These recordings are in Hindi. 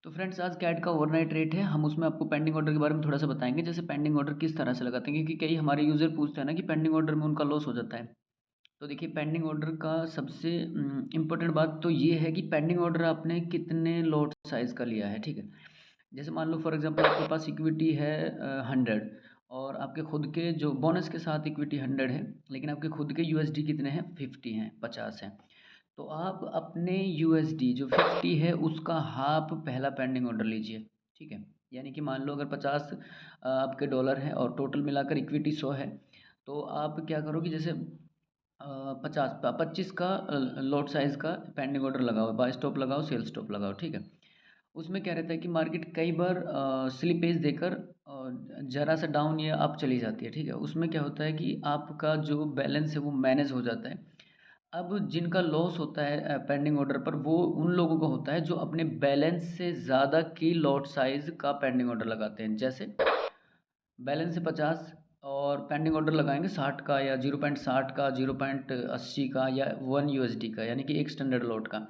तो फ्रेंड्स आज कैट का ओवरनाइट रेट है। हम उसमें आपको पेंडिंग ऑर्डर के बारे में थोड़ा सा बताएंगे, जैसे पेंडिंग ऑर्डर किस तरह से लगाते हैं, क्योंकि कई हमारे यूज़र पूछते हैं ना कि पेंडिंग ऑर्डर में उनका लॉस हो जाता है। तो देखिए, पेंडिंग ऑर्डर का सबसे इम्पोर्टेंट बात तो ये है कि पेंडिंग ऑर्डर आपने कितने लॉट साइज़ का लिया है, ठीक है। जैसे मान लो फॉर एग्जांपल आपके पास इक्विटी है 100, और आपके खुद के जो बोनस के साथ इक्विटी 100 है, लेकिन आपके खुद के यूएसडी कितने हैं, 50 हैं, 50 हैं। तो आप अपने यूएसडी जो 50 है उसका हाफ पहला पेंडिंग ऑर्डर लीजिए, ठीक है। यानी कि मान लो अगर 50 आपके डॉलर है और टोटल मिलाकर इक्विटी 100 है, तो आप क्या करोगे, जैसे 25 का लॉट साइज़ का पेंडिंग ऑर्डर लगाओ, बाय स्टॉप लगाओ, सेल स्टॉप लगाओ, ठीक है। उसमें क्या रहता है कि मार्केट कई बार स्लिपेज देकर ज़रा सा डाउन या अप चली जाती है, ठीक है। उसमें क्या होता है कि आपका जो बैलेंस है वो मैनेज हो जाता है। अब जिनका लॉस होता है पेंडिंग ऑर्डर पर, वो उन लोगों को होता है जो अपने बैलेंस से ज़्यादा की लॉट साइज़ का पेंडिंग ऑर्डर लगाते हैं। जैसे बैलेंस है 50 और पेंडिंग ऑर्डर लगाएंगे 60 का या 0.60 का, 0.80 का या 1 यूएसडी का, यानी कि एक स्टैंडर्ड लॉट का।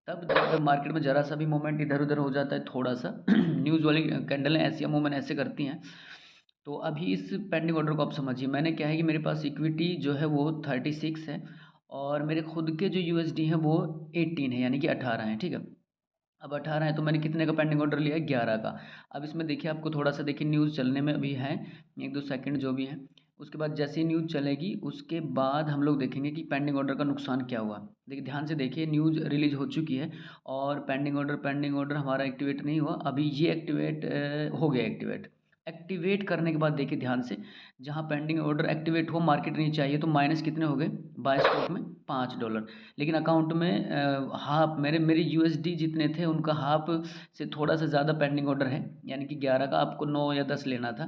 तब जब मार्केट में ज़रा सा भी मोमेंट इधर उधर हो जाता है थोड़ा सा न्यूज़ वाली कैंडलें ऐसी अमूमन ऐसे करती हैं। तो अभी इस पेंडिंग ऑर्डर को आप समझिए, मैंने क्या है कि मेरे पास इक्विटी जो है वो 36 है, और मेरे खुद के जो यूएसडी हैं वो 18 है, यानी कि 18 हैं, ठीक है। अब 18 है तो मैंने कितने का पेंडिंग ऑर्डर लिया है, 11 का। अब इसमें देखिए, आपको थोड़ा सा देखिए, न्यूज़ चलने में अभी है 1-2 सेकंड जो भी हैं। उसके बाद जैसे ही न्यूज़ चलेगी उसके बाद हम लोग देखेंगे कि पेंडिंग ऑर्डर का नुकसान क्या हुआ। देखिए, ध्यान से देखिए, न्यूज़ रिलीज़ हो चुकी है और पेंडिंग ऑर्डर हमारा एक्टिवेट नहीं हुआ। अभी ये एक्टिवेट हो गया एक्टिवेट। एक्टिवेट करने के बाद देखिए ध्यान से, जहाँ पेंडिंग ऑर्डर एक्टिवेट हो, मार्केट नहीं चाहिए, तो माइनस कितने हो गए, बाय स्टॉप में $5। लेकिन अकाउंट में हाफ मेरे यूएसडी जितने थे उनका हाफ से थोड़ा सा ज़्यादा पेंडिंग ऑर्डर है, यानी कि 11 का आपको 9 या 10 लेना था,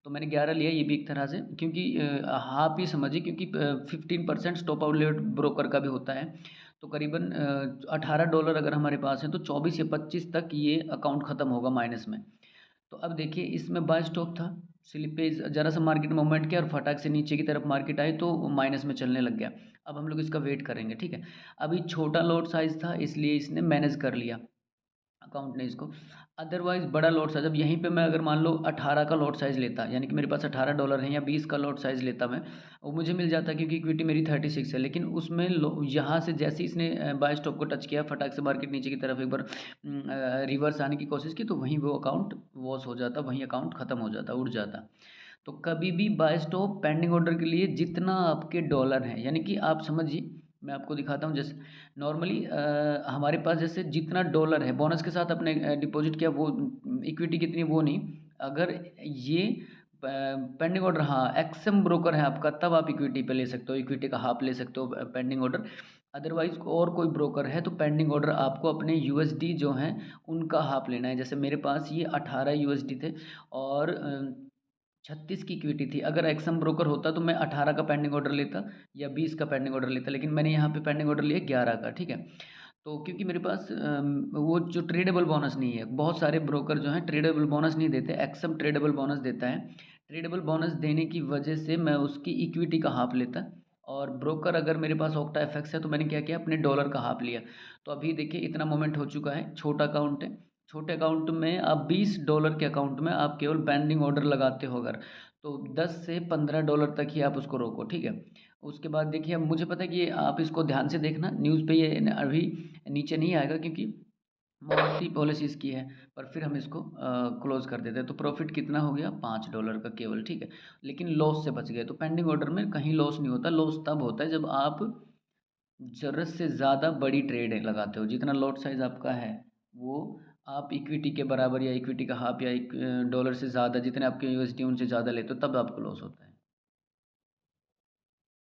तो मैंने 11 लिया। ये भी एक तरह से, क्योंकि हाफ ही समझिए, क्योंकि 15% स्टॉप आउटलेट ब्रोकर का भी होता है। तो करीबन $18 अगर हमारे पास है तो 24 या 25 तक ये अकाउंट ख़त्म होगा माइनस में। तो अब देखिए, इसमें बाय स्टॉप था, स्लिपेज ज़रा सा मार्केट मूवमेंट किया और फटाक से नीचे की तरफ मार्केट आई तो माइनस में चलने लग गया। अब हम लोग इसका वेट करेंगे, ठीक है। अभी छोटा लॉट साइज़ था इसलिए इसने मैनेज कर लिया अकाउंट ने इसको। अदरवाइज़ बड़ा लॉट साइज़, अब यहीं पे मैं अगर मान लो 18 का लॉट साइज़ लेता, यानी कि मेरे पास $18 है, या 20 का लॉट साइज़ लेता मैं, वो मुझे मिल जाता, क्योंकि इक्विटी मेरी 36 है। लेकिन उसमें लो यहाँ से जैसे ही इसने बाय स्टॉप को टच किया, फटाक से मार्केट नीचे की तरफ एक बार रिवर्स आने की कोशिश की, तो वहीं वो अकाउंट वॉश हो जाता, वहीं अकाउंट ख़त्म हो जाता, उड़ जाता। तो कभी भी बाय स्टॉप पेंडिंग ऑर्डर के लिए जितना आपके डॉलर हैं, यानी कि आप समझिए, मैं आपको दिखाता हूँ। जैसे नॉर्मली हमारे पास जैसे जितना डॉलर है बोनस के साथ अपने डिपॉजिट किया, वो इक्विटी कितनी, वो नहीं। अगर ये पेंडिंग ऑर्डर, हाँ, एक्सएम ब्रोकर है आपका, तब आप इक्विटी पे ले सकते हो, इक्विटी का हाफ ले सकते हो पेंडिंग ऑर्डर। अदरवाइज और कोई ब्रोकर है तो पेंडिंग ऑर्डर आपको अपने यूएसडी जो हैं उनका हाफ लेना है। जैसे मेरे पास ये 18 यूएसडी थे और 36 की इक्विटी थी। अगर एक्सएम ब्रोकर होता तो मैं 18 का पेंडिंग ऑर्डर लेता या 20 का पेंडिंग ऑर्डर लेता, लेकिन मैंने यहाँ पे पेंडिंग ऑर्डर लिया 11 का, ठीक है। तो क्योंकि मेरे पास वो जो ट्रेडेबल बोनस नहीं है, बहुत सारे ब्रोकर जो हैं ट्रेडेबल बोनस नहीं देते, एक्सएम ट्रेडेबल बोनस देता है। ट्रेडेबल बोनस देने की वजह से मैं उसकी इक्विटी का हाफ लेता, और ब्रोकर अगर मेरे पास ऑक्टा एफएक्स है तो मैंने क्या किया, अपने डॉलर का हाफ लिया। तो अभी देखिए इतना मोमेंट हो चुका है, छोटा अकाउंट है। छोटे अकाउंट में आप $20 के अकाउंट में आप केवल पेंडिंग ऑर्डर लगाते हो अगर, तो 10 से $15 तक ही आप उसको रोको, ठीक है। उसके बाद देखिए, अब मुझे पता है कि ये आप इसको ध्यान से देखना, न्यूज़ पे ये अभी नीचे नहीं आएगा, क्योंकि मॉनेटरी पॉलिसीज़ की है। पर फिर हम इसको क्लोज़ कर देते हैं, तो प्रॉफ़िट कितना हो गया, $5 का केवल, ठीक है। लेकिन लॉस से बच गए। तो पेंडिंग ऑर्डर में कहीं लॉस नहीं होता, लॉस तब होता है जब आप ज़रूरत से ज़्यादा बड़ी ट्रेड लगाते हो। जितना लॉट साइज़ आपका है वो आप इक्विटी के बराबर या इक्विटी का हाफ या एक डॉलर से ज़्यादा, जितने आपके यूएसडी उनसे ज़्यादा लेते हो, तब आपको लॉस होता है।